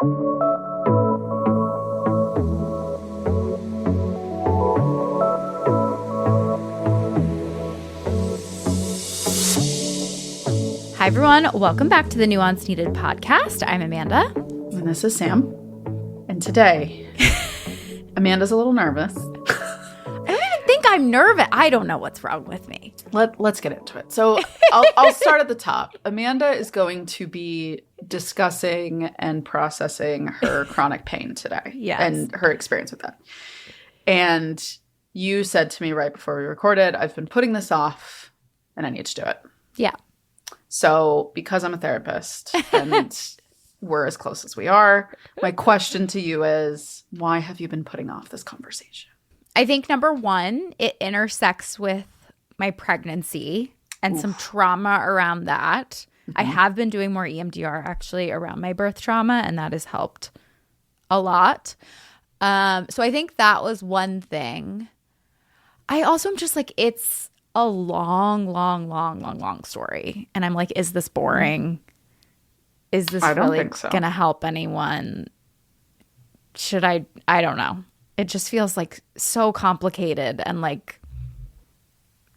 Hi, everyone. Welcome back to the Nuance Needed podcast. I'm Amanda. And this is Sam. And today, Amanda's a little nervous. I don't even think I'm nervous. I don't know what's wrong with me. Let's get into it. So I'll start at the top. Amanda is going to be discussing and processing her chronic pain today. Yes. And her experience with that. And you said to me right before we recorded, I've been putting this off and I need to do it. Yeah. So because I'm a therapist and we're as close as we are, my question to you is, why have you been putting off this conversation? I think number one, it intersects with my pregnancy and some trauma around that. Mm-hmm. I have been doing more EMDR actually around my birth trauma, and that has helped a lot. So I think that was one thing. I also am just like, it's a long story. And I'm like, is this boring? Is this really going to help anyone? Should I don't know. It just feels like so complicated and like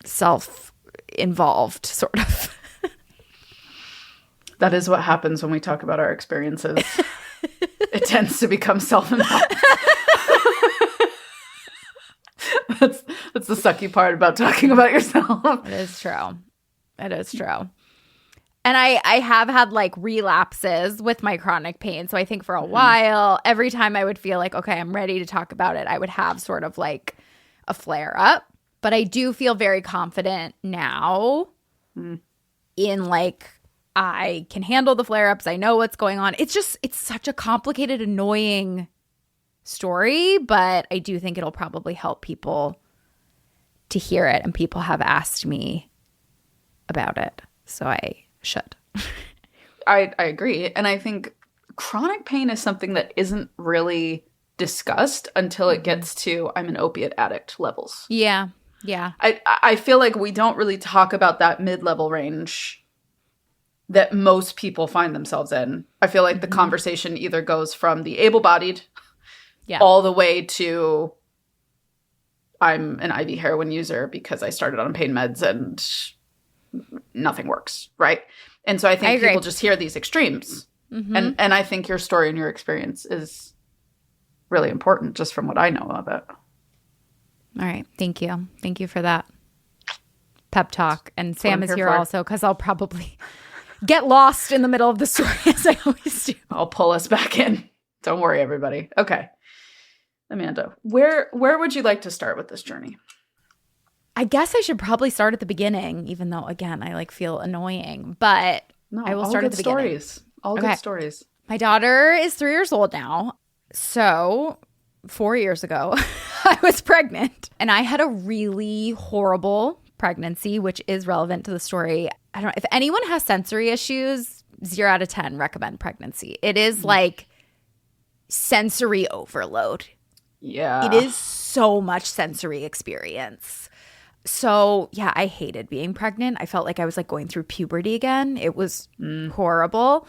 self-involved sort of. That is what happens when we talk about our experiences. It tends to become self-involved. That's the sucky part about talking about yourself. It is true. It is true. And I have had like relapses with my chronic pain. So I think for a while, every time I would feel like, okay, I'm ready to talk about it, I would have sort of like a flare up. But I do feel very confident now in like, I can handle the flare ups. I know what's going on. It's such a complicated, annoying story. But I do think it'll probably help people to hear it. And people have asked me about it. So I should. I agree. And I think chronic pain is something that isn't really discussed until it gets to I'm an opiate addict levels. Yeah. Yeah. I feel like we don't really talk about that mid-level range that most people find themselves in. I feel like the conversation either goes from the able-bodied all the way to I'm an IV heroin user because I started on pain meds and nothing works, right? And so I think people just hear these extremes. Mm-hmm. And I think your story and your experience is really important just from what I know of it. All right. Thank you. Thank you for that pep talk. And Sam is here also because I'll probably get lost in the middle of the story as I always do. I'll pull us back in. Don't worry, everybody. Okay. Amanda, where would you like to start with this journey? I guess I should probably start at the beginning, even though, again, I like feel annoying. But I will start at the beginning. All good stories. My daughter is 3 years old now. So 4 years ago, I was pregnant. And I had a really horrible pregnancy, which is relevant to the story. I don't know. If anyone has sensory issues, 0 out of 10 recommend pregnancy. It is like sensory overload. Yeah. It is so much sensory experience. So, yeah, I hated being pregnant. I felt like I was like going through puberty again. It was horrible.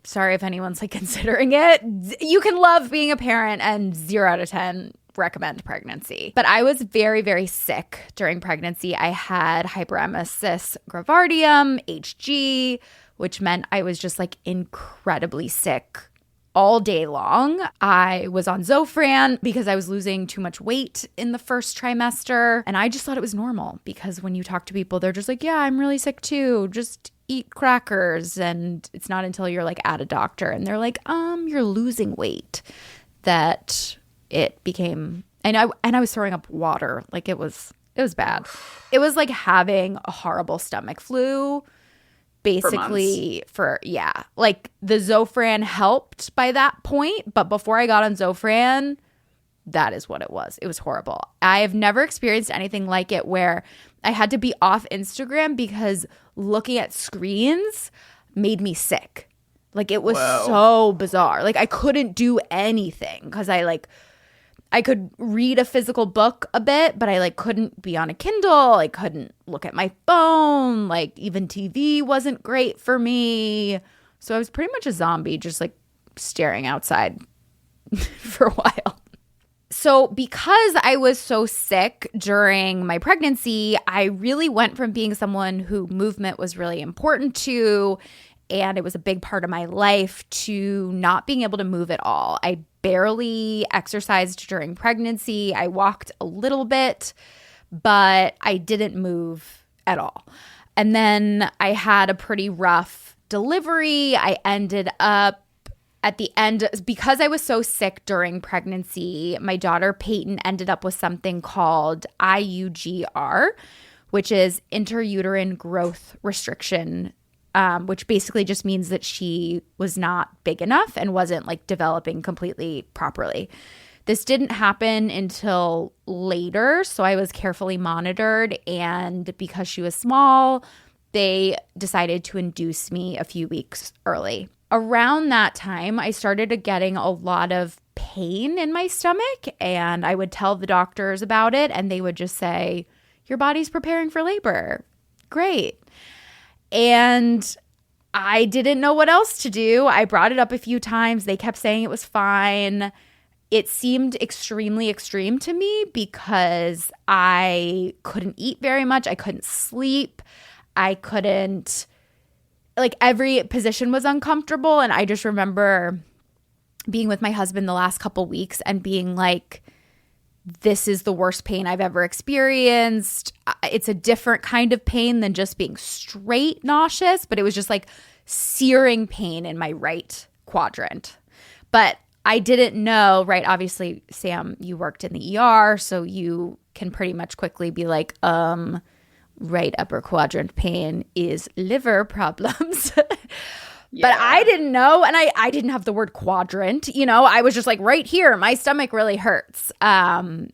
Sorry if anyone's like considering it. You can love being a parent and 0 out of 10 recommend pregnancy. But I was very, very sick during pregnancy. I had hyperemesis gravidarum, HG, which meant I was just like incredibly sick all day long. I was on Zofran because I was losing too much weight in the first trimester. And I just thought it was normal because when you talk to people, they're just like, yeah, I'm really sick too. Just eat crackers. And it's not until you're like at a doctor and they're like, you're losing weight, that it became, and I was throwing up water. Like it was bad. It was like having a horrible stomach flu. Basically like the Zofran helped by that point. But before I got on Zofran, that is what it was. It was horrible. I have never experienced anything like it where I had to be off Instagram because looking at screens made me sick. Like it was so bizarre. Like I couldn't do anything because I could read a physical book a bit, but I like couldn't be on a Kindle. I couldn't look at my phone. Like even TV wasn't great for me. So I was pretty much a zombie, just like staring outside for a while. So because I was so sick during my pregnancy, I really went from being someone who movement was really important to, and it was a big part of my life, to not being able to move at all. I barely exercised during pregnancy. I walked a little bit, but I didn't move at all. And then I had a pretty rough delivery. I ended up at the end, because I was so sick during pregnancy, my daughter Peyton ended up with something called IUGR, which is intrauterine growth restriction, which basically just means that she was not big enough and wasn't like developing completely properly. This didn't happen until later, so I was carefully monitored, and because she was small, they decided to induce me a few weeks early. Around that time, I started getting a lot of pain in my stomach, and I would tell the doctors about it, and they would just say, your body's preparing for labor. Great. And I didn't know what else to do. I brought it up a few times. They kept saying it was fine. It seemed extremely extreme to me because I couldn't eat very much. I couldn't sleep. I couldn't, like, every position was uncomfortable. And I just remember being with my husband the last couple weeks and being like, this is the worst pain I've ever experienced. It's a different kind of pain than just being straight nauseous, but it was just like searing pain in my right quadrant. But I didn't know, right? Obviously, Sam, you worked in the ER, so you can pretty much quickly be like, right upper quadrant pain is liver problems. Yeah. But I didn't know, and I didn't have the word quadrant, you know, I was just like, right here, my stomach really hurts. And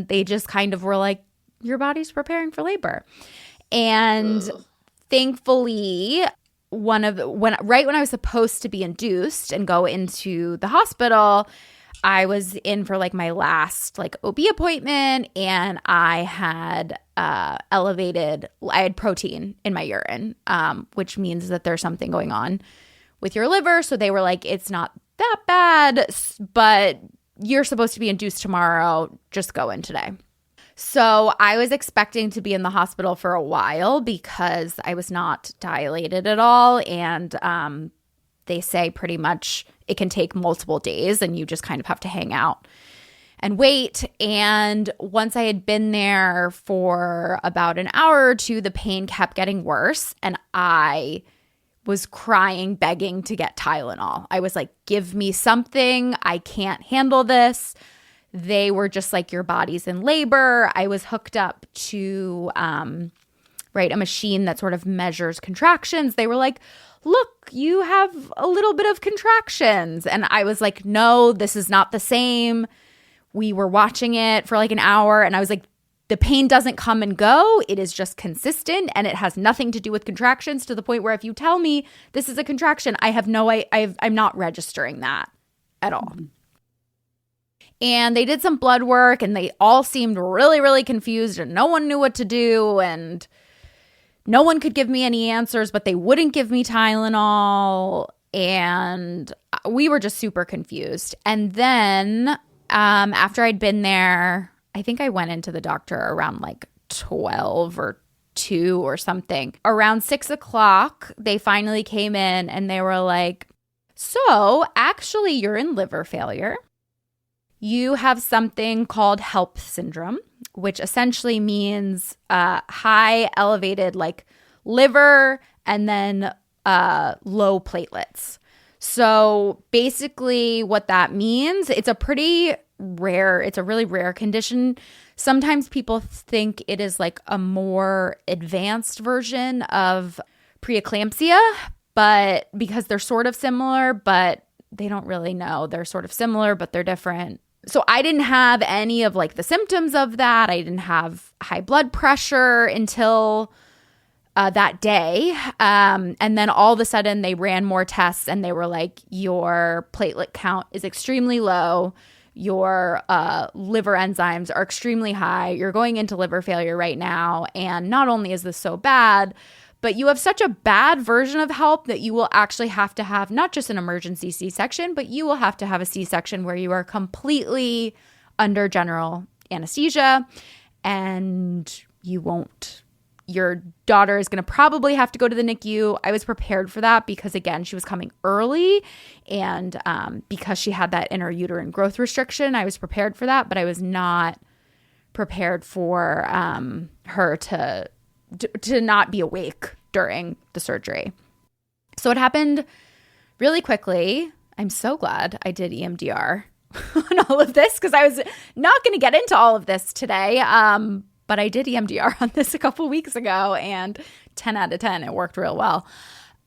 they just kind of were like, your body's preparing for labor. And thankfully, when I was supposed to be induced and go into the hospital, I was in for like my last like OB appointment, and I had I had protein in my urine, which means that there's something going on with your liver. So they were like, it's not that bad, but you're supposed to be induced tomorrow. Just go in today. So I was expecting to be in the hospital for a while because I was not dilated at all. And they say pretty much it can take multiple days, and you just kind of have to hang out and wait. And once I had been there for about an hour or two, the pain kept getting worse, and I was crying, begging to get Tylenol. I was like, give me something. I can't handle this. They were just like, your body's in labor. I was hooked up to a machine that sort of measures contractions. They were like, look, you have a little bit of contractions. And I was like, no, this is not the same. We were watching it for like an hour, and I was like, the pain doesn't come and go. It is just consistent, and it has nothing to do with contractions, to the point where if you tell me this is a contraction, I'm not registering that at all. Mm-hmm. And they did some blood work, and they all seemed really, really confused, and no one knew what to do, and no one could give me any answers, but they wouldn't give me Tylenol, and we were just super confused. And then after I'd been there, I think I went into the doctor around like 12 or 2 or something. Around 6 o'clock, they finally came in, and they were like, so actually you're in liver failure. You have something called HELLP syndrome, which essentially means high elevated like liver and then low platelets. So basically what that means, it's a really rare condition. Sometimes people think it is like a more advanced version of preeclampsia, but because they're sort of similar, but they don't really know. They're sort of similar, but they're different. So I didn't have any of like the symptoms of that. I didn't have high blood pressure until that day. And then all of a sudden they ran more tests, and they were like, your platelet count is extremely low. Your liver enzymes are extremely high. You're going into liver failure right now. And not only is this so bad, But you have such a bad version of HELLP that you will actually have to have not just an emergency C-section, but you will have to have a C-section where you are completely under general anesthesia, and your daughter is going to probably have to go to the NICU. I was prepared for that because, again, she was coming early, and because she had that intrauterine growth restriction, I was prepared for that, but I was not prepared for her to not be awake during the surgery. So it happened really quickly. I'm so glad I did EMDR on all of this because I was not going to get into all of this today. But I did EMDR on this a couple weeks ago, and 10 out of 10, it worked real well.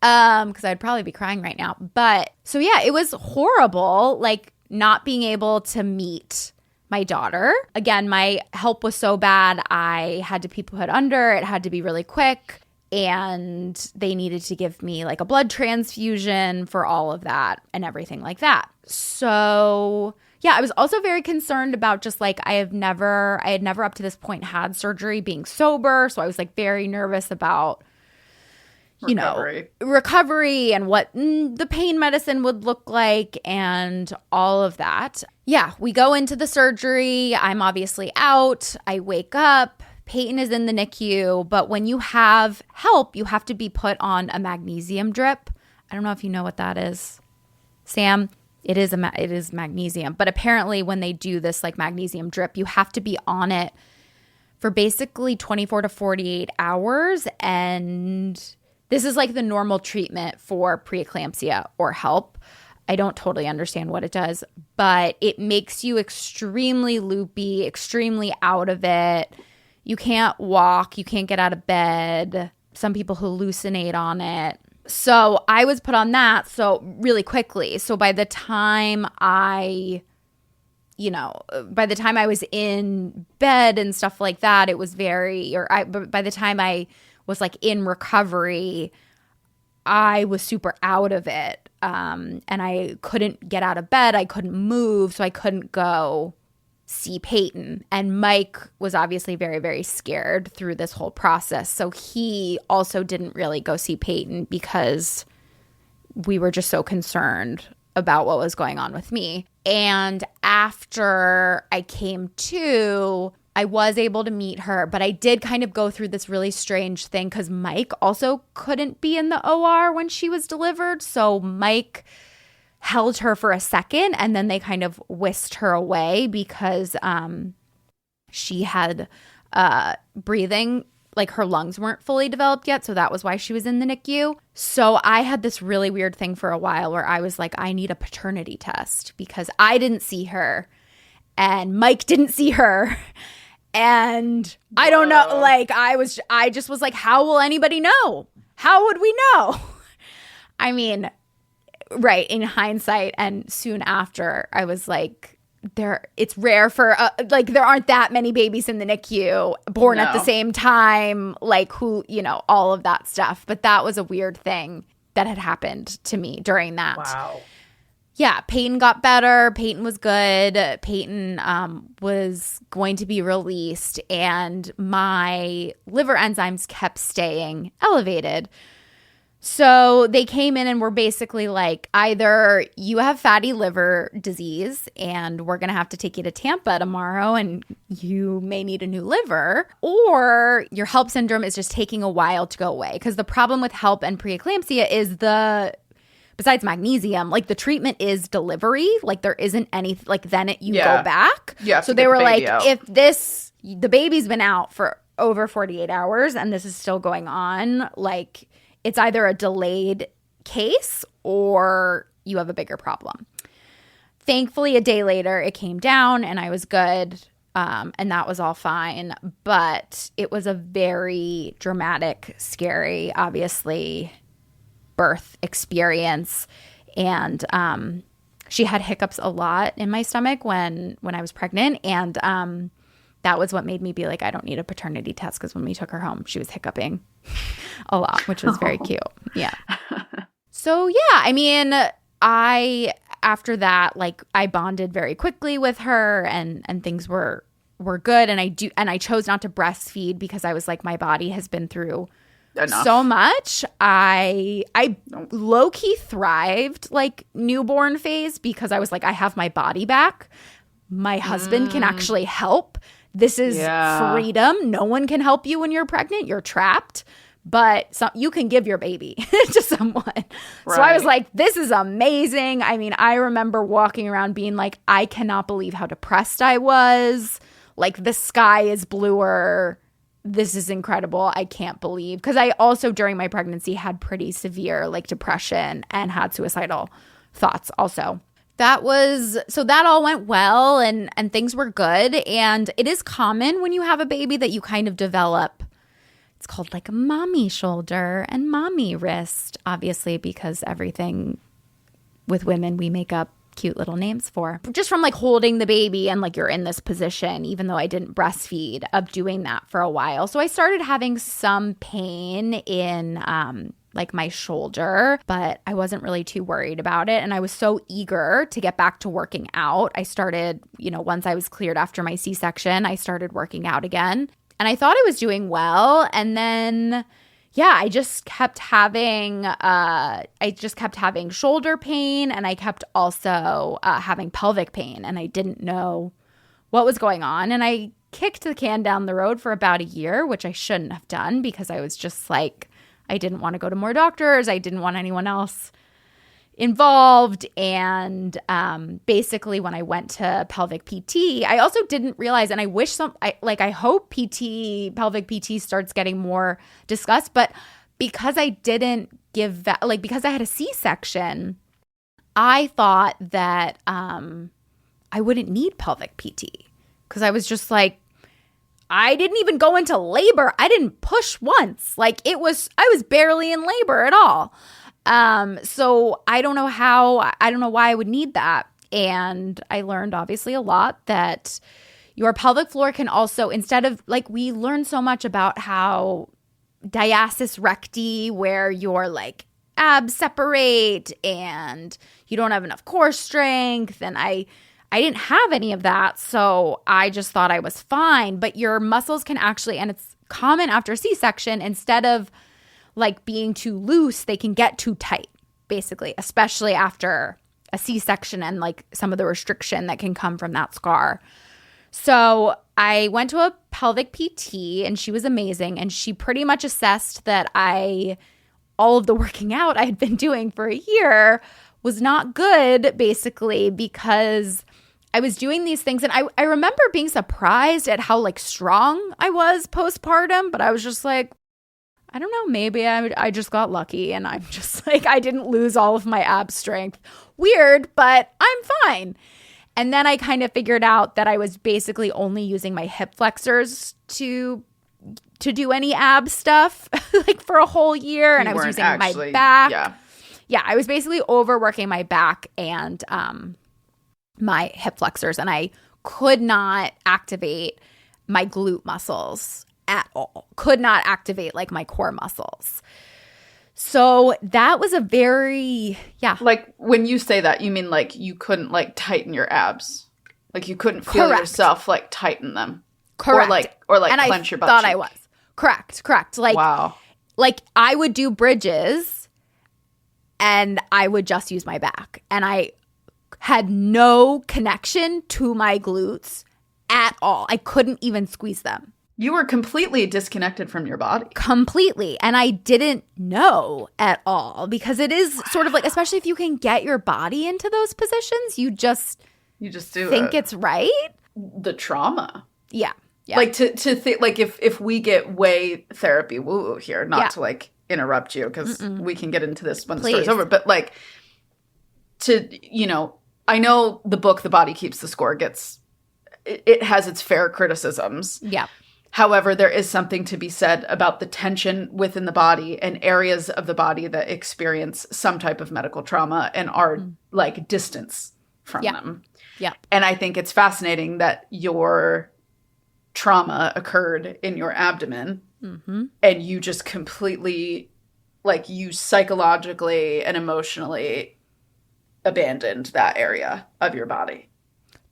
Because I'd probably be crying right now. But so yeah, it was horrible, like not being able to meet my daughter. Again, my HELLP was so bad, I had to be put under. It had to be really quick. And they needed to give me like a blood transfusion for all of that and everything like that. So yeah, I was also very concerned about just like I had never up to this point had surgery being sober. So I was like very nervous about recovery and what the pain medicine would look like and all of that. Yeah, we go into the surgery. I'm obviously out. I wake up. Peyton is in the NICU. But when you have HELLP, you have to be put on a magnesium drip. I don't know if you know what that is, Sam. It is magnesium. But apparently when they do this like magnesium drip, you have to be on it for basically 24 to 48 hours. And this is like the normal treatment for preeclampsia or HELLP. I don't totally understand what it does, but it makes you extremely loopy, extremely out of it. You can't walk. You can't get out of bed. Some people hallucinate on it. So I was put on that really quickly. So by the time I was in bed and stuff like that, it was by the time I was like in recovery, I was super out of it. And I couldn't get out of bed. I couldn't move. So I couldn't go see Peyton. And Mike was obviously very, very scared through this whole process. So he also didn't really go see Peyton because we were just so concerned about what was going on with me. And after I came to, I was able to meet her, but I did kind of go through this really strange thing because Mike also couldn't be in the OR when she was delivered. So Mike held her for a second and then they kind of whisked her away because she had breathing, like her lungs weren't fully developed yet. So that was why she was in the NICU. So I had this really weird thing for a while where I was like, I need a paternity test because I didn't see her and Mike didn't see her. And I don't know, like I just was like, how will anybody know? How would we know? I mean, right, in hindsight and soon after, I was like, it's rare for, there aren't that many babies in the NICU born at the same time, like all of that stuff. But that was a weird thing that had happened to me during that. Wow. Yeah, Peyton got better. Peyton was good. Peyton was going to be released, and my liver enzymes kept staying elevated. So they came in and were basically like, either you have fatty liver disease and we're going to have to take you to Tampa tomorrow and you may need a new liver, or your HELLP syndrome is just taking a while to go away. Because the problem with HELLP and preeclampsia is besides magnesium, like the treatment is delivery. Like there isn't any, like then you go back. Yeah. So they were like, if the baby's been out for over 48 hours and this is still going on, like it's either a delayed case or you have a bigger problem. Thankfully, a day later, it came down and I was good. And that was all fine. But it was a very dramatic, scary, obviously, birth experience. And she had hiccups a lot in my stomach when I was pregnant. And that was what made me be like, I don't need a paternity test, because when we took her home, she was hiccuping a lot, which was very cute. Yeah. So, yeah, I mean, after that, like I bonded very quickly with her and things were good. And I chose not to breastfeed because I was like, my body has been through enough. So much. I low-key thrived like newborn phase because I was like, I have my body back. My husband can actually help. This is freedom. No one can help you when you're pregnant. You're trapped. But you can give your baby to someone. Right. So I was like, this is amazing. I mean, I remember walking around being like, I cannot believe how depressed I was. Like, the sky is bluer. This is incredible. I can't believe. Because I also, during my pregnancy, had pretty severe like depression and had suicidal thoughts also. That all went well and things were good. And it is common when you have a baby that you kind of develop, it's called like a mommy shoulder and mommy wrist, obviously, because everything with women we make up cute little names for. Just from like holding the baby and like you're in this position, even though I didn't breastfeed, of doing that for a while. So I started having some pain in like my shoulder, but I wasn't really too worried about it. And I was so eager to get back to working out. I started, once I was cleared after my C-section, I started working out again. And I thought I was doing well. And then, I just kept having shoulder pain, and I kept also having pelvic pain, and I didn't know what was going on. And I kicked the can down the road for about a year, which I shouldn't have done because I was just like, I didn't want to go to more doctors. I didn't want anyone else involved. And basically when I went to pelvic PT, I also didn't realize, and I wish I hope pelvic PT starts getting more discussed, but because I didn't because I had a C-section, I thought that I wouldn't need pelvic PT because I was just like, I didn't even go into labor. I didn't push once. I was barely in labor at all. So I don't know why I would need that. And I learned obviously a lot that your pelvic floor can also, instead of we learn so much about how diastasis recti, where your abs separate and you don't have enough core strength. And I didn't have any of that. So I just thought I was fine, but your muscles can actually, and it's common after C-section, instead of being too loose, they can get too tight, basically, especially after a C-section and some of the restriction that can come from that scar. So I went to a pelvic PT and she was amazing. And she pretty much assessed that all of the working out I had been doing for a year was not good, basically, because I was doing these things. And I remember being surprised at how strong I was postpartum, but I was just like, I don't know, maybe I just got lucky and I'm just I didn't lose all of my ab strength. Weird, but I'm fine. And then I kind of figured out that I was basically only using my hip flexors to do any ab stuff for a whole year. And I was using my back. Yeah, I was basically overworking my back and my hip flexors, and I could not activate my glute muscles at all. Could not activate my core muscles. So that was a very, when you say that, you mean you couldn't tighten your abs? You couldn't feel yourself tighten them? Correct. Or clench your butt thought cheek. I was. Correct. Wow. I would do bridges and I would just use my back. And I had no connection to my glutes at all. I couldn't even squeeze them. You were completely disconnected from your body. Completely. And I didn't know at all because it is sort of especially if you can get your body into those positions, you just do think it's right. The trauma. Yeah. To think if we get way therapy woo here, not to interrupt you because we can get into this when the story's over, but I know the book The Body Keeps the Score it has its fair criticisms. Yeah. However, there is something to be said about the tension within the body and areas of the body that experience some type of medical trauma and are distance from them. Yeah. And I think it's fascinating that your trauma occurred in your abdomen and you just completely you psychologically and emotionally abandoned that area of your body.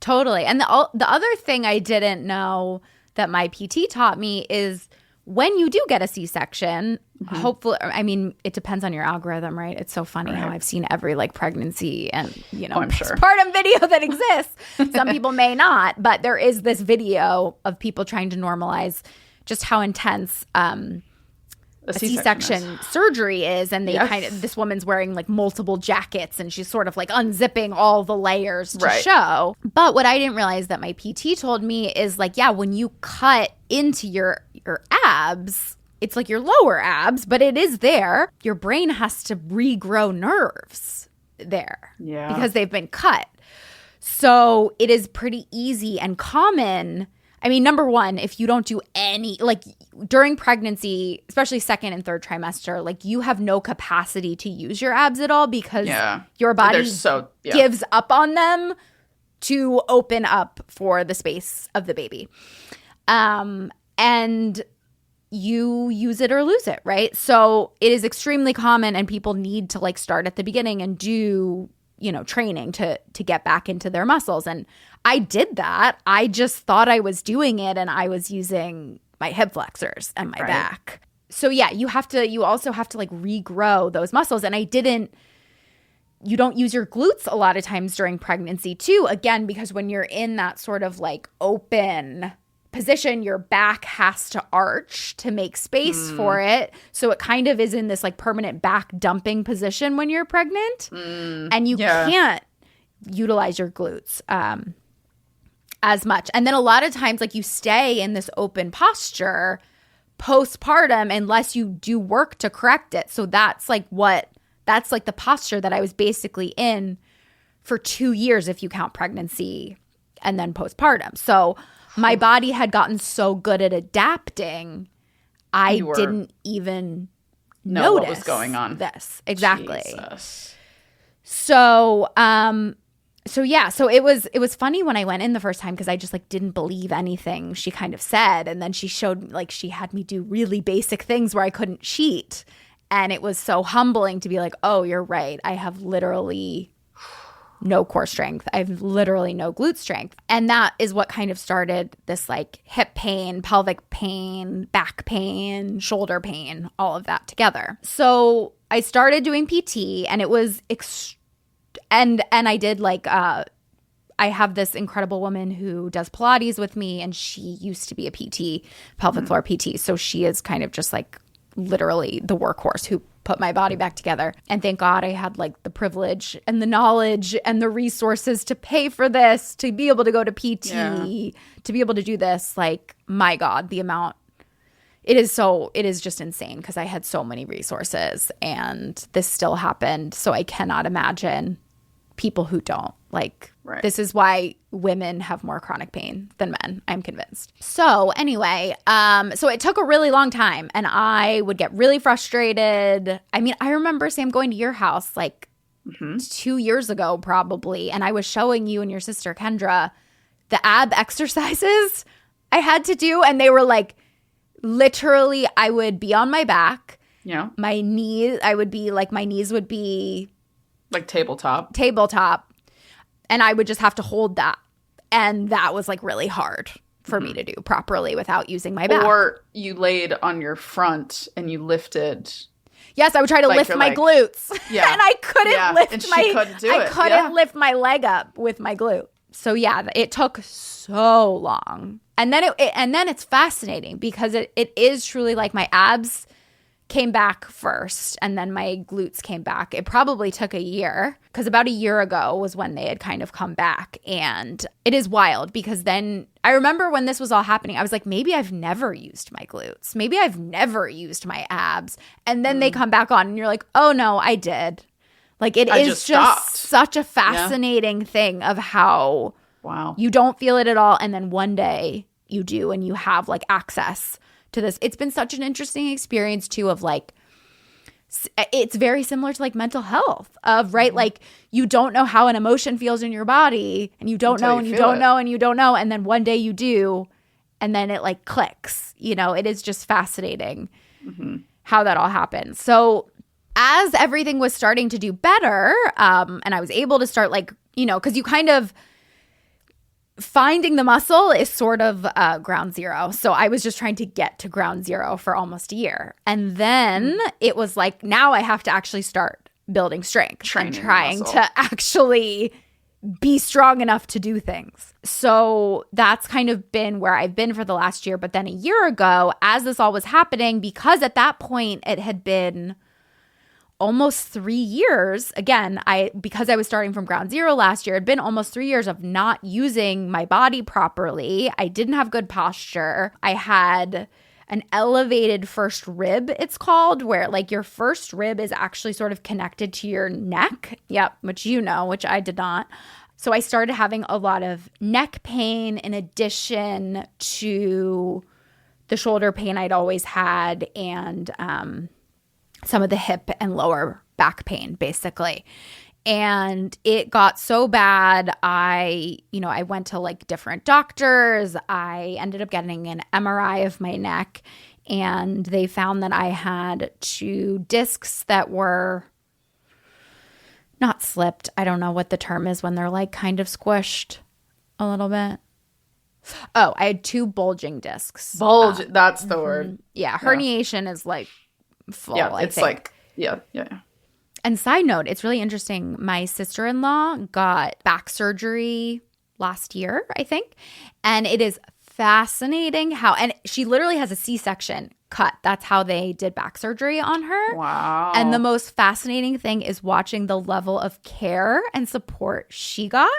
Totally. And the other thing I didn't know that my PT taught me is when you do get a C-section, hopefully, I mean, it depends on your algorithm, right? It's so funny how I've seen every like pregnancy and, I'm sure. postpartum video that exists. Some people may not, but there is this video of people trying to normalize just how intense a C-section surgery is. And they this woman's wearing like multiple jackets and she's sort of like unzipping all the layers to show. But what I didn't realize that my PT told me is like, yeah, when you cut into your abs, it's like your lower abs, but it is there. Your brain has to regrow nerves there because they've been cut. So it is pretty easy and common. I mean, number one, if you don't do any, like during pregnancy, especially second and third trimester, like you have no capacity to use your abs at all because your body gives up on them to open up for the space of the baby. And you use it or lose it, right? So it is extremely common and people need to like start at the beginning and do, training to get back into their muscles. And I did that. I just thought I was doing it and I was using my hip flexors and my back. So yeah, you also have to like regrow those muscles. And you don't use your glutes a lot of times during pregnancy too. Again, because when you're in that sort of like open position, your back has to arch to make space for it. So it kind of is in this like permanent back dumping position when you're pregnant. And you can't utilize your glutes as much. And then a lot of times like you stay in this open posture postpartum unless you do work to correct it. So that's like the posture that I was basically in for 2 years if you count pregnancy and then postpartum. So my body had gotten so good at adapting, I didn't even notice what was going on. This. Exactly. Jesus. So it was funny when I went in the first time because I just like didn't believe anything she kind of said. And then she showed like she had me do really basic things where I couldn't cheat. And it was so humbling to be like, oh, you're right. I have literally no core strength. I have literally no glute strength. And that is what kind of started this like hip pain, pelvic pain, back pain, shoulder pain, all of that together. So I started doing PT and it was and I did like I have this incredible woman who does Pilates with me and she used to be a PT, pelvic floor PT. So she is kind of just like literally the workhorse who put my body back together. And thank God I had like the privilege and the knowledge and the resources to pay for this, to be able to go to PT, to be able to do this. Like, my God, the amount, it is just insane because I had so many resources and this still happened. So I cannot imagine people who don't. Like, this is why women have more chronic pain than men, I'm convinced. So anyway, so it took a really long time and I would get really frustrated. I mean, I remember, Sam, going to your house like 2 years ago probably, and I was showing you and your sister Kendra the ab exercises I had to do, and they were like, literally, I would be on my back. Yeah. My knees would be like tabletop. And I would just have to hold that. And that was like really hard for me to do properly without using my back. Or you laid on your front and you lifted. Yes, I would try to lift my glutes. Yeah. And I couldn't lift my leg up with my glute. So yeah, it took so long. And then it's fascinating because it is truly like my abs came back first and then my glutes came back. It probably took a year because about a year ago was when they had kind of come back. And it is wild because then I remember when this was all happening, I was like, maybe I've never used my glutes. Maybe I've never used my abs. And then they come back on and you're like, oh no, I did. Like it is just such a fascinating thing of how you don't feel it at all. And then one day you do and you have like access to this. It's been such an interesting experience too of like, it's very similar to like mental health of like you don't know how an emotion feels in your body and you don't know and you don't know and you don't know. And then one day you do and then it like clicks, it is just fascinating how that all happens. So as everything was starting to do better and I was able to start like, because you kind of finding the muscle is sort of ground zero. So I was just trying to get to ground zero for almost a year. And then it was like, now I have to actually start building strength and trying to actually be strong enough to do things. So that's kind of been where I've been for the last year. But then a year ago, as this all was happening, because at that point it had been almost 3 years, again, because I was starting from ground zero last year, it had been almost 3 years of not using my body properly. I didn't have good posture. I had an elevated first rib, it's called, where like your first rib is actually sort of connected to your neck. Yep, which which I did not. So I started having a lot of neck pain in addition to the shoulder pain I'd always had and some of the hip and lower back pain, basically. And it got so bad, I went to like different doctors. I ended up getting an MRI of my neck, and they found that I had 2 discs that were not slipped. I don't know what the term is when they're like kind of squished a little bit. Oh, I had 2 bulging discs. That's the word. Yeah, herniation is like full, I think. Like, yeah. And side note, it's really interesting. My sister-in-law got back surgery last year, I think. And it is fascinating and she literally has a C-section cut. That's how they did back surgery on her. Wow. And the most fascinating thing is watching the level of care and support she got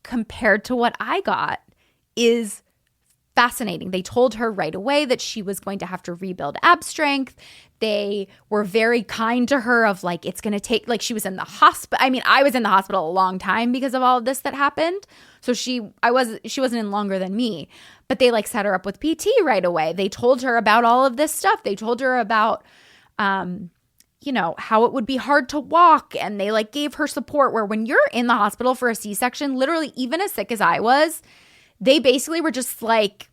compared to what I got is fascinating. They told her right away that she was going to have to rebuild ab strength. They were very kind to her of like, it's going to take, like she was in the hospital. I mean, I was in the hospital a long time because of all of this that happened. So she wasn't in longer than me, but they like set her up with PT right away. They told her about all of this stuff. They told her about, how it would be hard to walk. And they like gave her support where when you're in the hospital for a C-section, literally even as sick as I was, they basically were just like,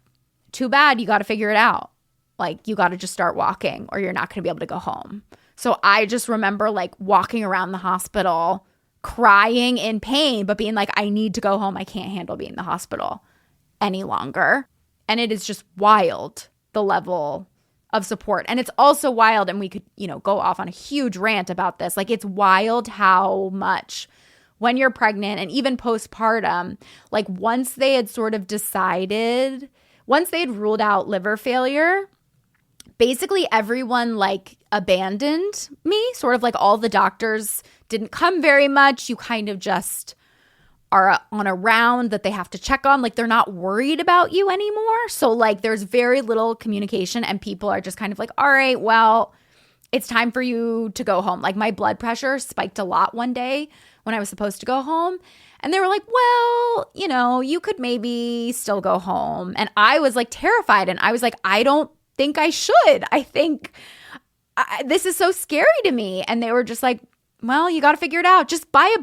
too bad, you got to figure it out. Like, you got to just start walking or you're not going to be able to go home. So I just remember like walking around the hospital, crying in pain, but being like, I need to go home. I can't handle being in the hospital any longer. And it is just wild, the level of support. And it's also wild, and we could, go off on a huge rant about this. Like, it's wild how much when you're pregnant and even postpartum, like once they had ruled out liver failure, basically everyone like abandoned me. Sort of like all the doctors didn't come very much. You kind of just are on a round that they have to check on. Like, they're not worried about you anymore. So like there's very little communication, and people are just kind of like, all right, well, it's time for you to go home. Like, my blood pressure spiked a lot one day when I was supposed to go home. And they were like, well, you could maybe still go home. And I was like terrified. And I was like, I don't think I should. I think this is so scary to me. And they were just like, well, you got to figure it out. Just buy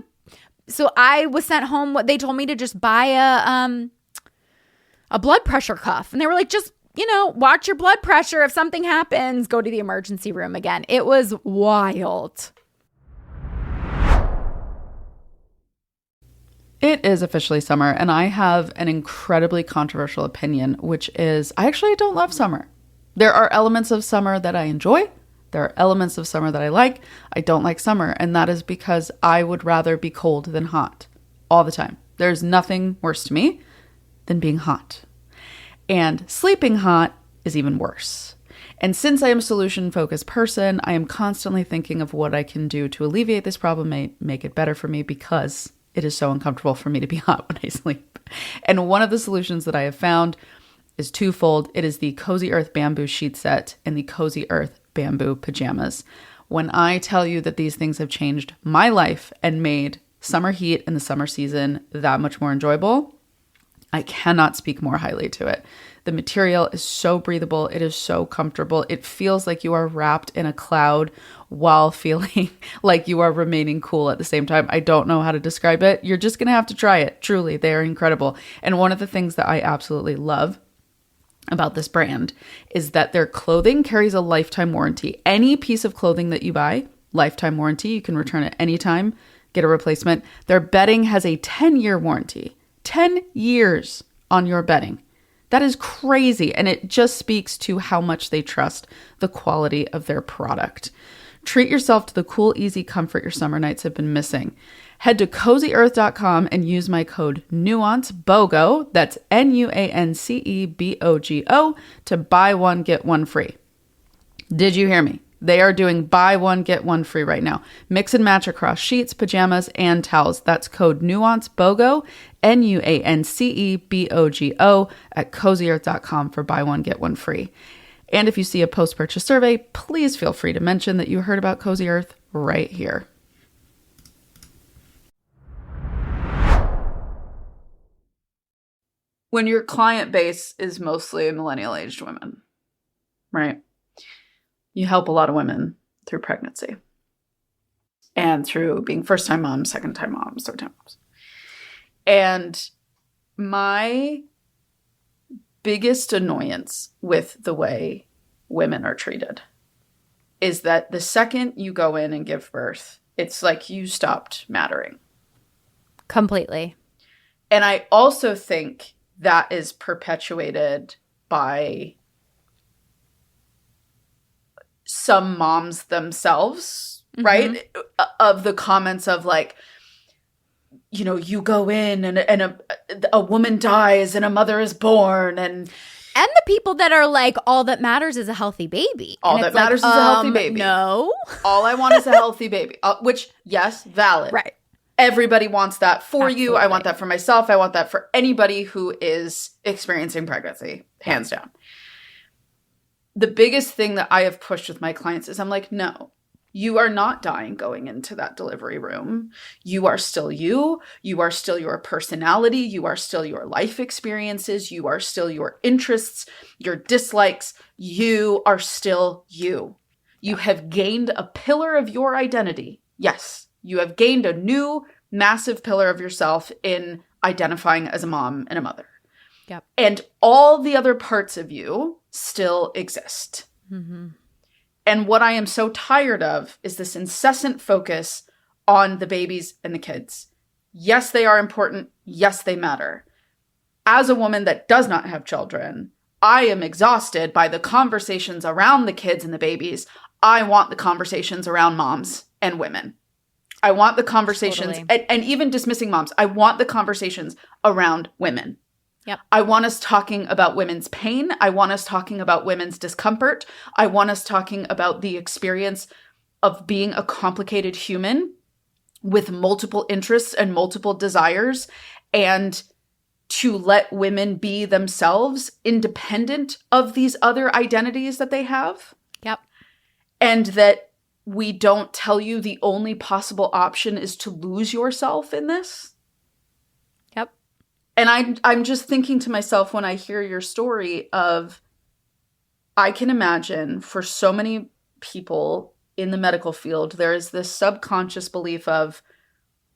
so I was sent home. They told me to just buy a blood pressure cuff. And they were like, just, watch your blood pressure. If something happens, go to the emergency room again. It was wild. It is officially summer, and I have an incredibly controversial opinion, which is I actually don't love summer. There are elements of summer that I enjoy. There are elements of summer that I like. I don't like summer, and that is because I would rather be cold than hot all the time. There's nothing worse to me than being hot. And sleeping hot is even worse. And since I am a solution-focused person, I am constantly thinking of what I can do to alleviate this problem, make it better for me, because it is so uncomfortable for me to be hot when I sleep. And one of the solutions that I have found is twofold. It is the Cozy Earth bamboo sheet set and the Cozy Earth bamboo pajamas. When I tell you that these things have changed my life and made summer heat and the summer season that much more enjoyable, I cannot speak more highly to it. The material is so breathable. It is so comfortable. It feels like you are wrapped in a cloud while feeling like you are remaining cool at the same time. I don't know how to describe it. You're just going to have to try it. Truly, they are incredible. And one of the things that I absolutely love about this brand is that their clothing carries a lifetime warranty. Any piece of clothing that you buy, lifetime warranty. You can return it anytime, get a replacement. Their bedding has a 10-year warranty. 10 years on your bedding. That is crazy. And it just speaks to how much they trust the quality of their product. Treat yourself to the cool, easy comfort your summer nights have been missing. Head to CozyEarth.com and use my code NUANCEBOGO, that's NUANCEBOGO, to buy one, get one free. Did you hear me? They are doing buy one, get one free right now. Mix and match across sheets, pajamas, and towels. That's code NUANCEBOGO, NUANCEBOGO, at CozyEarth.com for buy one, get one free. And if you see a post-purchase survey, please feel free to mention that you heard about Cozy Earth right here. When your client base is mostly millennial-aged women, right? You help a lot of women through pregnancy and through being first-time moms, second-time moms, third-time moms. And my biggest annoyance with the way women are treated is that the second you go in and give birth, it's like you stopped mattering. Completely. And I also think that is perpetuated by some moms themselves, right? Of the comments of like, you know, you go in and a woman dies and a mother is born and the people that are like, all that matters is a healthy baby. All that matters is a healthy baby. No. All I want is a healthy baby. Which, yes, valid. Right. Everybody wants that for Absolutely. you. I want that for myself. I want that for anybody who is experiencing pregnancy, hands down. The biggest thing that I have pushed with my clients is I'm like, no, you are not dying going into that delivery room. You are still you. You are still your personality. You are still your life experiences. You are still your interests, your dislikes. You are still you. You have gained a pillar of your identity. Yes, you have gained a new massive pillar of yourself in identifying as a mom and a mother. Yep. And all the other parts of you still exist. Mm-hmm. And what I am so tired of is this incessant focus on the babies and the kids. Yes, they are important. Yes, they matter. As a woman that does not have children, I am exhausted by the conversations around the kids and the babies. I want the conversations around moms and women. I want the conversations, Totally. and even dismissing moms, I want the conversations around women. Yep. I want us talking about women's pain. I want us talking about women's discomfort. I want us talking about the experience of being a complicated human with multiple interests and multiple desires, and to let women be themselves independent of these other identities that they have. Yep. And that we don't tell you the only possible option is to lose yourself in this. Yep. And I'm just thinking to myself when I hear your story of, I can imagine for so many people in the medical field, there is this subconscious belief of,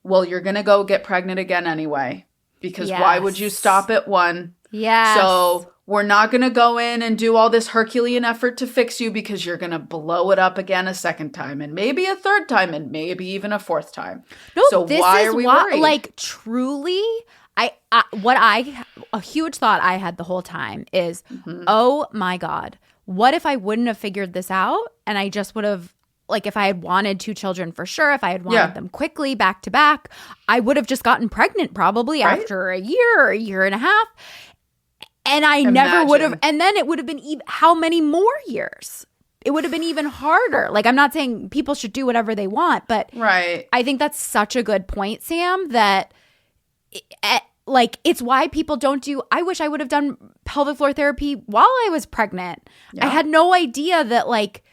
well, you're going to go get pregnant again anyway, because why would you stop at one? Yes. So we're not going to go in and do all this Herculean effort to fix you because you're going to blow it up again a second time and maybe a third time and maybe even a fourth time. No, so this why is are we worried? Like truly, a huge thought I had the whole time is, oh my God, what if I wouldn't have figured this out and I just would have, like if I had wanted 2 children for sure, if I had wanted them quickly back to back, I would have just gotten pregnant probably after a year or a year and a half. And I never would have, and then it would have been how many more years? It would have been even harder. Like, I'm not saying people should do whatever they want, but I think that's such a good point, Sam, that like it's why people don't do, I wish I would have done pelvic floor therapy while I was pregnant. I had no idea that like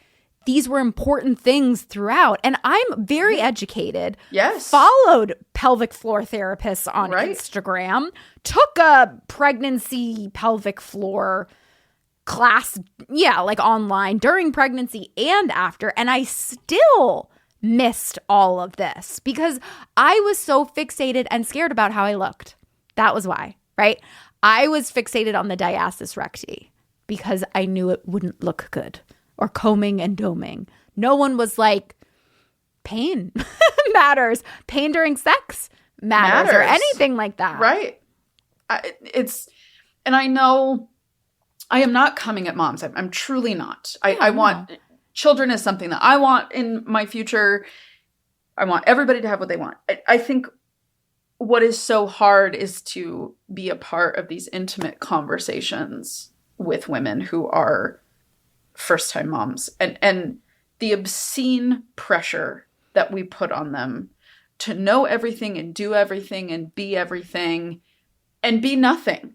these were important things throughout. And I'm very educated. Yes. Followed pelvic floor therapists on Instagram. Took a pregnancy pelvic floor class, like online during pregnancy and after. And I still missed all of this because I was so fixated and scared about how I looked. That was why, right? I was fixated on the diastasis recti because I knew it wouldn't look good. Or combing and doming. No one was like, pain matters. Pain during sex matters. Or anything like that. Right. And I know I am not coming at moms. I'm truly not. I want children is something that I want in my future. I want everybody to have what they want. I think what is so hard is to be a part of these intimate conversations with women who are first-time moms, and the obscene pressure that we put on them to know everything and do everything and be everything and be nothing.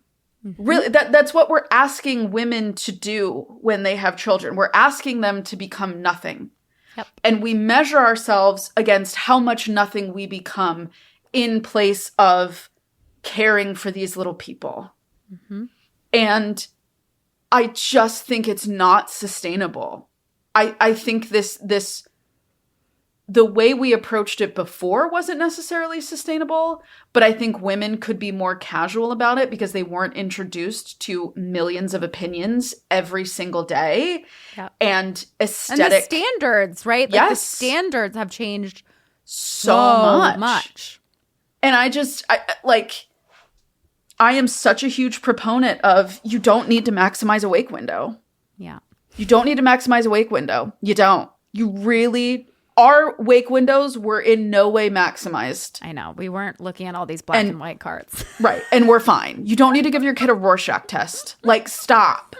Really, that's what we're asking women to do when they have children. We're asking them to become nothing. Yep. And we measure ourselves against how much nothing we become in place of caring for these little people. And I just think it's not sustainable. I think the way we approached it before wasn't necessarily sustainable, but I think women could be more casual about it because they weren't introduced to millions of opinions every single day. Yep. And aesthetic. And the standards, right? Like the standards have changed so much. And I am such a huge proponent of you don't need to maximize a wake window. Yeah. You don't need to maximize a wake window. You don't. You really... Our wake windows were in no way maximized. I know. We weren't looking at all these black and white cards. Right. And we're fine. You don't need to give your kid a Rorschach test. Like, stop.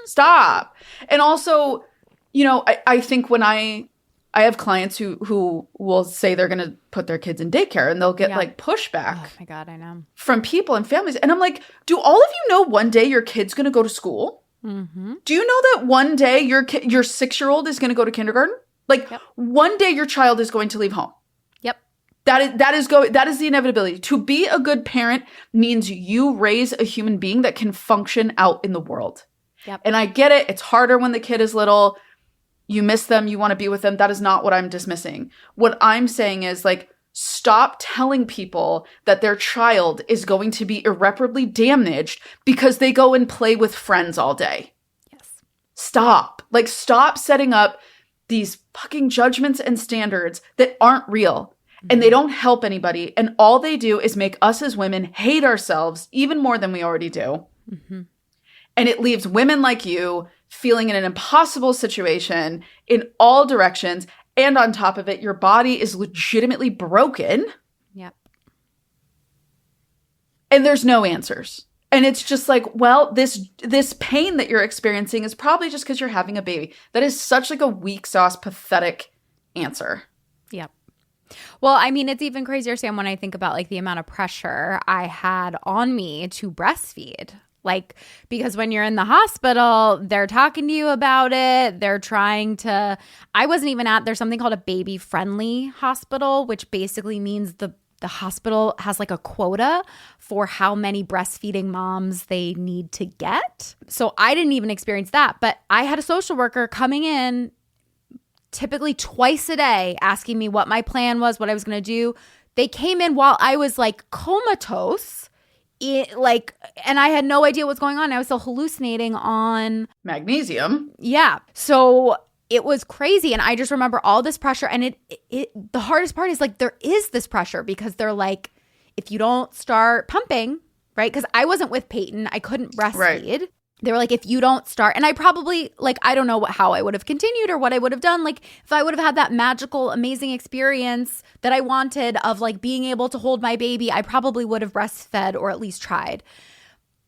And also, you know, I think when I have clients who will say they're going to put their kids in daycare and they'll get like pushback. Oh my God, I know. From people and families. And I'm like, do all of you know one day your kid's going to go to school? Do you know that one day your 6-year-old is going to go to kindergarten? Like, one day your child is going to leave home. Yep. That is the inevitability. To be a good parent means you raise a human being that can function out in the world. Yep. And I get it. It's harder when the kid is little. You miss them. You want to be with them. That is not what I'm dismissing. What I'm saying is, like, stop telling people that their child is going to be irreparably damaged because they go and play with friends all day. Yes. Stop. Like, stop setting up these fucking judgments and standards that aren't real, and they don't help anybody. And all they do is make us as women hate ourselves even more than we already do. And it leaves women like you feeling in an impossible situation in all directions. And on top of it, your body is legitimately broken. Yep. And there's no answers. And it's just like, well, this pain that you're experiencing is probably just because you're having a baby. That is such like a weak sauce, pathetic answer. Yep. Well, I mean, it's even crazier, Sam, when I think about like the amount of pressure I had on me to breastfeed. Like, because when you're in the hospital, they're talking to you about it. They're trying to, I wasn't even there's something called a baby-friendly hospital, which basically means the hospital has like a quota for how many breastfeeding moms they need to get. So I didn't even experience that. But I had a social worker coming in typically twice a day asking me what my plan was, what I was going to do. They came in while I was like comatose, and I had no idea what's going on. I was still hallucinating on magnesium. Yeah. So it was crazy. And I just remember all this pressure. And the hardest part is like, there is this pressure because they're like, if you don't start pumping, right? Because I wasn't with Peyton. I couldn't breastfeed. Right. They were like, if you don't start, and I probably, like, I don't know how I would have continued or what I would have done. Like, if I would have had that magical, amazing experience that I wanted of like being able to hold my baby, I probably would have breastfed or at least tried.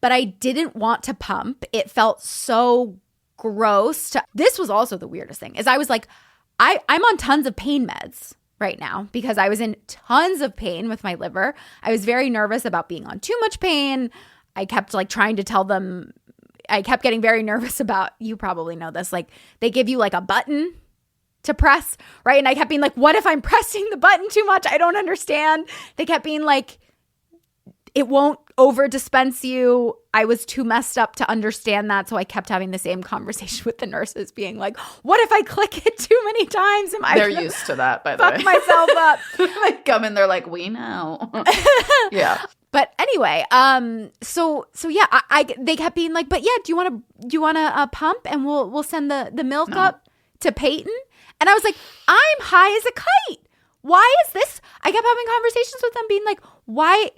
But I didn't want to pump. It felt so gross. This was also the weirdest thing is I was like, I'm on tons of pain meds right now because I was in tons of pain with my liver. I was very nervous about being on too much pain. I kept like trying to tell them, I kept getting very nervous about, you probably know this, like they give you like a button to press, right? And I kept being like, what if I'm pressing the button too much? I don't understand. They kept being like, it won't over dispense you. I was too messed up to understand that. So I kept having the same conversation with the nurses being like, what if I click it too many times? They're used to that, by the way. Fuck myself up. They come in, they're like, we know. Yeah. But anyway, so yeah, they kept being like, but yeah, do you want to pump and we'll send the milk up to Peyton? And I was like, I'm high as a kite. Why is this? I kept having conversations with them being like, why?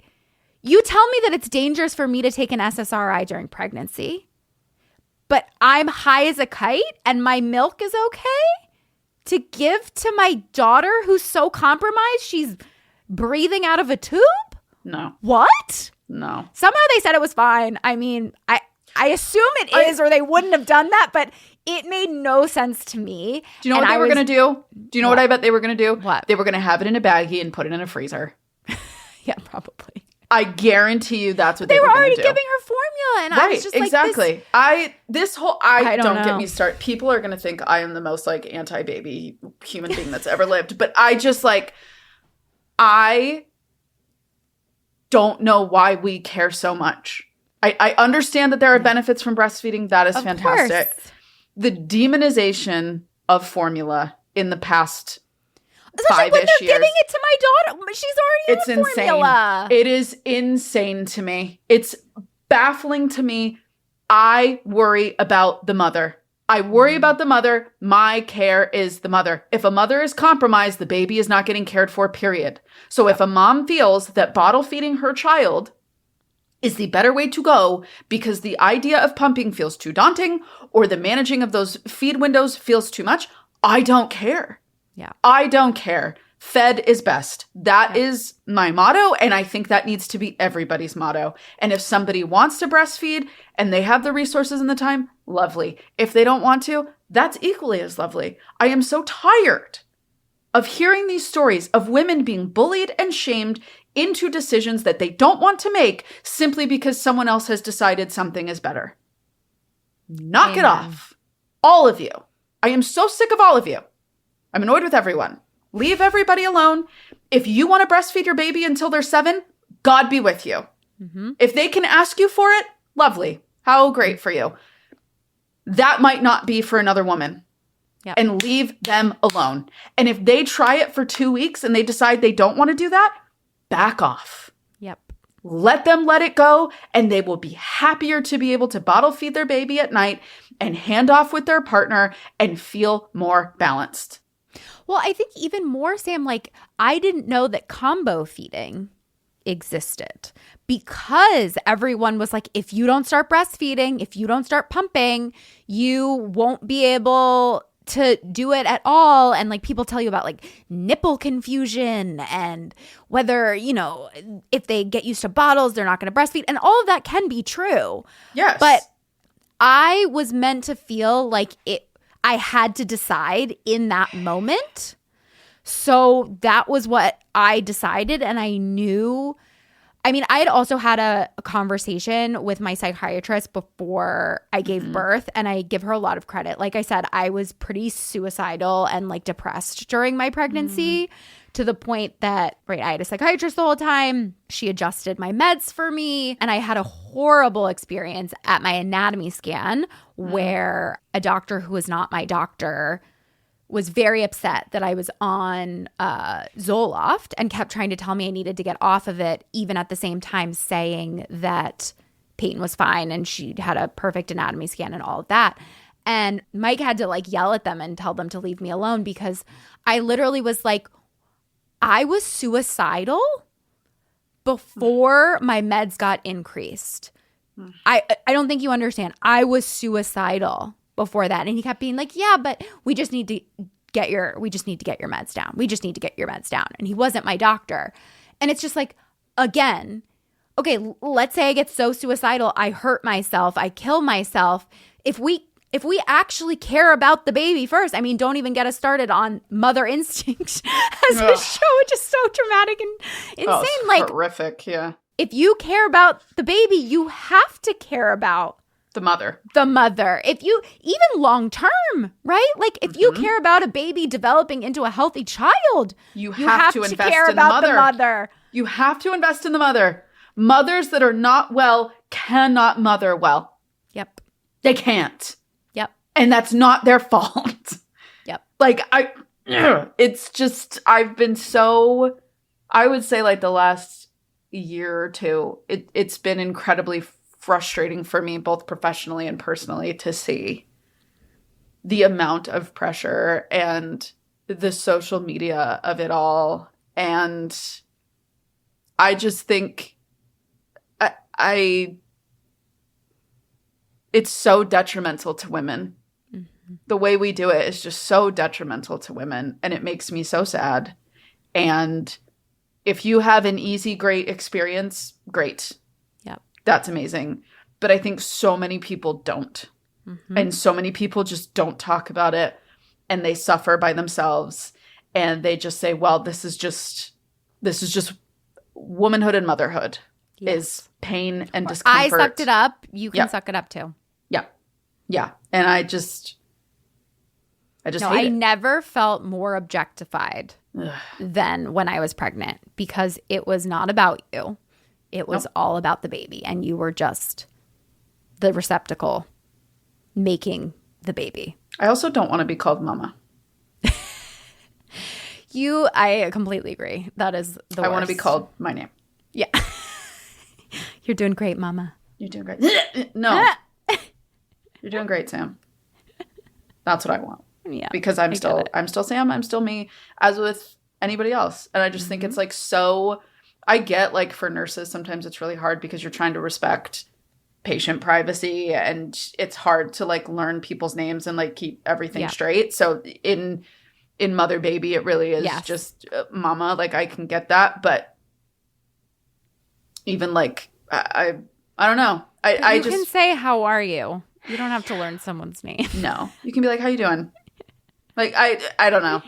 You tell me that it's dangerous for me to take an SSRI during pregnancy, but I'm high as a kite and my milk is okay to give to my daughter who's so compromised she's breathing out of a tube? No. What? No. Somehow they said it was fine. I mean, I assume it is, or they wouldn't have done that, but it made no sense to me. Do you know what they were going to do? Do you know what I bet they were going to do? What? They were going to have it in a baggie and put it in a freezer. Yeah, probably. I guarantee you that's what they were were already giving her formula, and right, I was just exactly. like, I don't get know. me started. People are going to think I am the most like anti-baby human being that's ever lived, but I just like, I don't know why we care so much. I understand that there are benefits from breastfeeding. That is fantastic. Course. The demonization of formula in the past especially when 5-ish they're years. giving it to my daughter. She's already It's on a formula. insane. It is insane to me. It's baffling to me. I worry about the mother. I worry about the mother. My care is the mother. If a mother is compromised, the baby is not getting cared for, period. So if a mom feels that bottle feeding her child is the better way to go because the idea of pumping feels too daunting or the managing of those feed windows feels too much, I don't care. Yeah. I don't care. Fed is best. That is my motto, and I think that needs to be everybody's motto. And if somebody wants to breastfeed and they have the resources and the time, lovely. If they don't want to, that's equally as lovely. I am so tired of hearing these stories of women being bullied and shamed into decisions that they don't want to make simply because someone else has decided something is better. Knock it off. All of you. I am so sick of all of you. I'm annoyed with everyone. Leave everybody alone. If you want to breastfeed your baby until they're 7, God be with you. Mm-hmm. If they can ask you for it, lovely. How great for you. That might not be for another woman. Yep. And leave them alone. And if they try it for 2 weeks and they decide they don't want to do that, back off. Yep. Let them let it go, and they will be happier to be able to bottle feed their baby at night and hand off with their partner and feel more balanced. Well, I think even more, Sam, like I didn't know that combo feeding existed because everyone was like, if you don't start breastfeeding, if you don't start pumping, you won't be able to do it at all. And like people tell you about like nipple confusion and whether, you know, if they get used to bottles, they're not going to breastfeed. And all of that can be true. Yes. But I was meant to feel like I had to decide in that moment. So that was what I decided. And I knew, I mean, I had also had a conversation with my psychiatrist before I gave birth, and I give her a lot of credit. Like I said, I was pretty suicidal and like depressed during my pregnancy to the point that, right, I had a psychiatrist the whole time. She adjusted my meds for me. And I had a horrible experience at my anatomy scan where a doctor who was not my doctor was very upset that I was on Zoloft and kept trying to tell me I needed to get off of it, even at the same time saying that Peyton was fine and she had a perfect anatomy scan and all of that. And Mike had to like yell at them and tell them to leave me alone because I literally was like, I was suicidal before my meds got increased. I don't think you understand. I was suicidal before that. And he kept being like, yeah, but we just need to get your meds down. We just need to get your meds down. And he wasn't my doctor. And it's just like, again, okay, let's say I get so suicidal, I hurt myself, I kill myself. If we actually care about the baby first, I mean, don't even get us started on Mother Instinct as a show, which is so dramatic and insane. It's like horrific, yeah. If you care about the baby, you have to care about the mother. If you, even long term, right? Like if you care about a baby developing into a healthy child, you have to invest care in about the mother. You have to invest in the mother. Mothers that are not well cannot mother well. Yep. They can't. Yep. And that's not their fault. Yep. Like it's just, I've been so, I would say like the last year or two, it's been incredibly frustrating for me, both professionally and personally, to see the amount of pressure and the social media of it all. And I just think it's so detrimental to women. Mm-hmm. The way we do it is just so detrimental to women, and it makes me so sad. And if you have an easy, great experience, great. Yep. That's amazing. But I think so many people don't. Mm-hmm. And so many people just don't talk about it, and they suffer by themselves, and they just say, well, this is just womanhood and motherhood. Yes. Is pain and discomfort. I sucked it up. You can suck it up too. Yeah. Yeah. And I just hate it. I never felt more objectified than when I was pregnant, because it was not about you. It was all about the baby, and you were just the receptacle making the baby. I also don't want to be called mama. I completely agree. That is the worst. I want to be called my name. Yeah. You're doing great, mama. You're doing great. No. You're doing great, Sam. That's what I want. Yeah. Because I'm still Sam. I'm still me, as with anybody else. And I just think it's like so, I get like for nurses, sometimes it's really hard because you're trying to respect patient privacy, and it's hard to like learn people's names and like keep everything straight. So in mother baby, it really is just mama. Like I can get that, but even like I don't know. I just can say how are you. You don't have to learn someone's name. No, you can be like, how you doing? Like I don't know.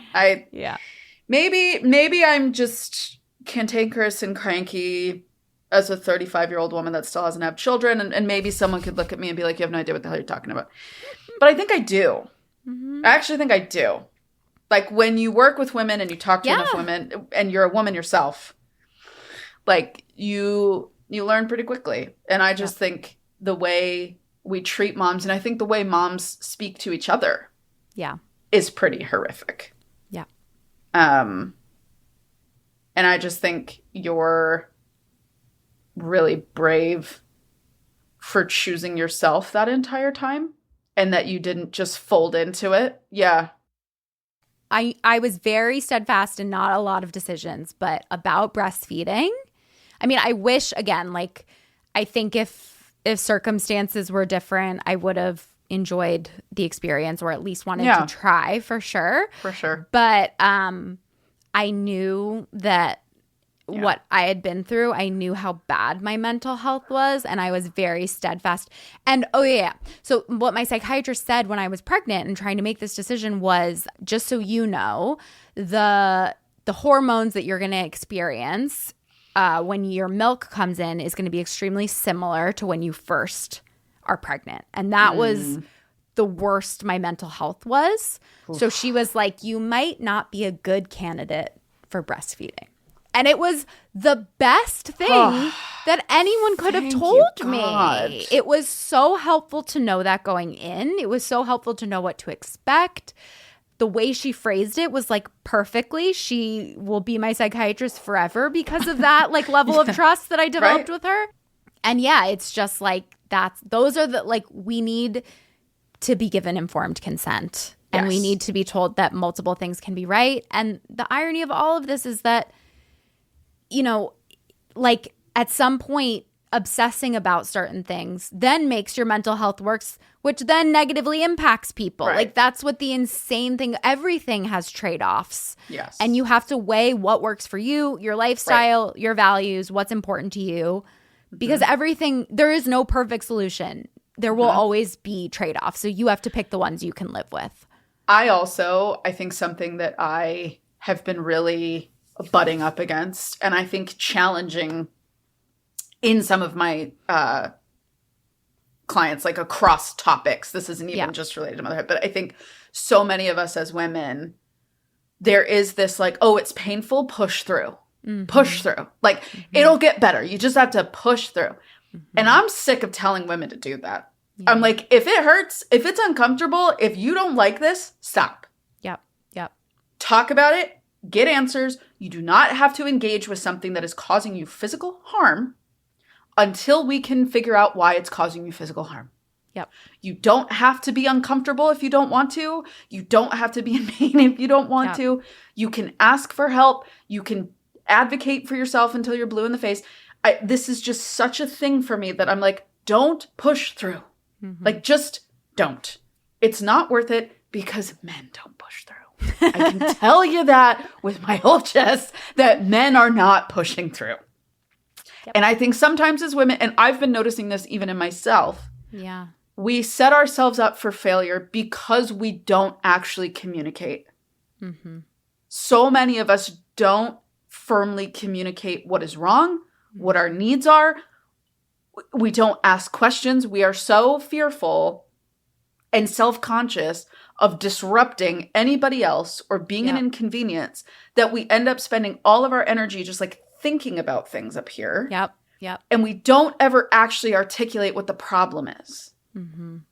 Maybe I'm just cantankerous and cranky as a 35-year-old woman that still hasn't had children, and maybe someone could look at me and be like, you have no idea what the hell you're talking about. But I think I do. Mm-hmm. I actually think I do. Like when you work with women and you talk to enough women, and you're a woman yourself, like you learn pretty quickly. And I just think the way we treat moms, and I think the way moms speak to each other is pretty horrific. Yeah. And I just think you're really brave for choosing yourself that entire time, and that you didn't just fold into it. Yeah. I was very steadfast in not a lot of decisions, but about breastfeeding, I mean, I wish, again, like, I think if circumstances were different, I would have enjoyed the experience, or at least wanted to try for sure. For sure. But I knew that what I had been through, I knew how bad my mental health was, and I was very steadfast. And so what my psychiatrist said when I was pregnant and trying to make this decision was, just so you know, the hormones that you're going to experience when your milk comes in is going to be extremely similar to when you first are pregnant. And that was the worst my mental health was. Oof. So she was like, you might not be a good candidate for breastfeeding. And it was the best thing that anyone could have told me. It was so helpful to know that going in. It was so helpful to know what to expect. The way she phrased it was like perfectly. She will be my psychiatrist forever because of that like level of trust that I developed with her. And it's just like those are the, like, we need to be given informed consent. And we need to be told that multiple things can be right. And the irony of all of this is that, you know, like at some point, obsessing about certain things then makes your mental health worse, which then negatively impacts people. Right. Like that's what the insane thing, everything has trade-offs. Yes. And you have to weigh what works for you, your lifestyle, your values, what's important to you. Because everything, there is no perfect solution. There will always be trade-offs. So you have to pick the ones you can live with. I think something that I have been really butting up against, and I think challenging in some of my clients, like across topics. This isn't even just related to motherhood, but I think so many of us as women, there is this like, oh, it's painful, push through. Push through. Like, it'll get better. You just have to push through. And I'm sick of telling women to do that. I'm like, if it hurts, if it's uncomfortable, if you don't like this, stop. Yep. Talk about it. Get answers. You do not have to engage with something that is causing you physical harm until we can figure out why it's causing you physical harm. Yep. You don't have to be uncomfortable if you don't want to. You don't have to be in pain if you don't want to. You can ask for help. You can advocate for yourself until you're blue in the face. this is just such a thing for me that I'm like, don't push through. Like, just don't. It's not worth it because men don't push through. I can tell you that with my whole chest that men are not pushing through. Yep. And I think sometimes as women, and I've been noticing this even in myself. Yeah. We set ourselves up for failure because we don't actually communicate. So many of us don't firmly communicate what is wrong, what our needs are. We don't ask questions. We are so fearful and self-conscious of disrupting anybody else or being an inconvenience that we end up spending all of our energy just like thinking about things up here. Yep. And we don't ever actually articulate what the problem is. And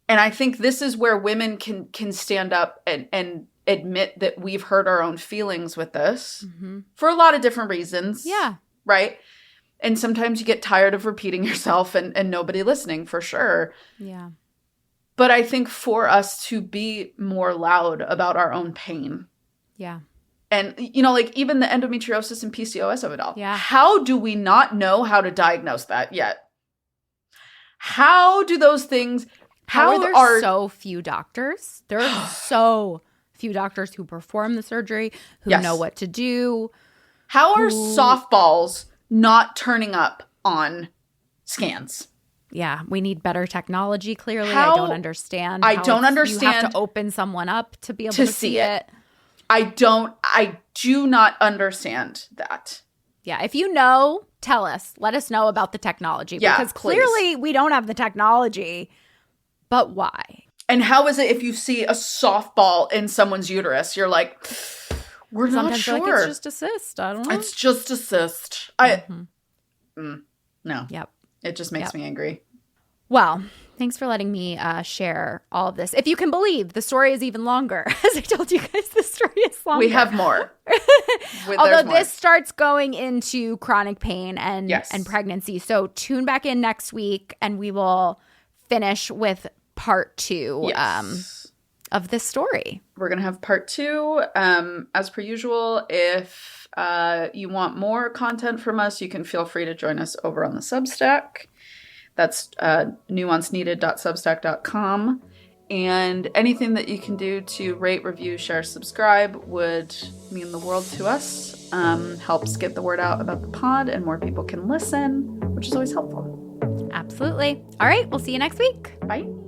I think this is where women can stand up and admit that we've hurt our own feelings with this for a lot of different reasons. Yeah. Right? And sometimes you get tired of repeating yourself and nobody listening, for sure. Yeah. But I think for us to be more loud about our own pain. Yeah. And, you know, like even the endometriosis and PCOS of it all. Yeah. How do we not know how to diagnose that yet? How do those things... How are there so few doctors? There are so few doctors who perform the surgery, who know what to do. How are softballs not turning up on scans? Yeah, we need better technology, clearly. I don't understand. I don't understand. You have to open someone up to be able to see it. I do not understand that. Yeah, if you know, tell us. Let us know about the technology. Yeah, because clearly we don't have the technology. But why? And how is it if you see a softball in someone's uterus, you're like, we're not sure. Like it's just a cyst. I don't know. It's just a cyst. No. Yep. It just makes me angry. Well, thanks for letting me share all of this. If you can believe, the story is even longer. As I told you guys, the story is longer. We have more. Although this starts going into chronic pain and pregnancy. So tune back in next week and we will finish with part 2 of this story. We're going to have part 2. As per usual, if you want more content from us, you can feel free to join us over on the Substack. That's nuanceneeded.substack.com. And anything that you can do to rate, review, share, subscribe would mean the world to us. Helps get the word out about the pod and more people can listen, which is always helpful. Absolutely. All right. We'll see you next week. Bye.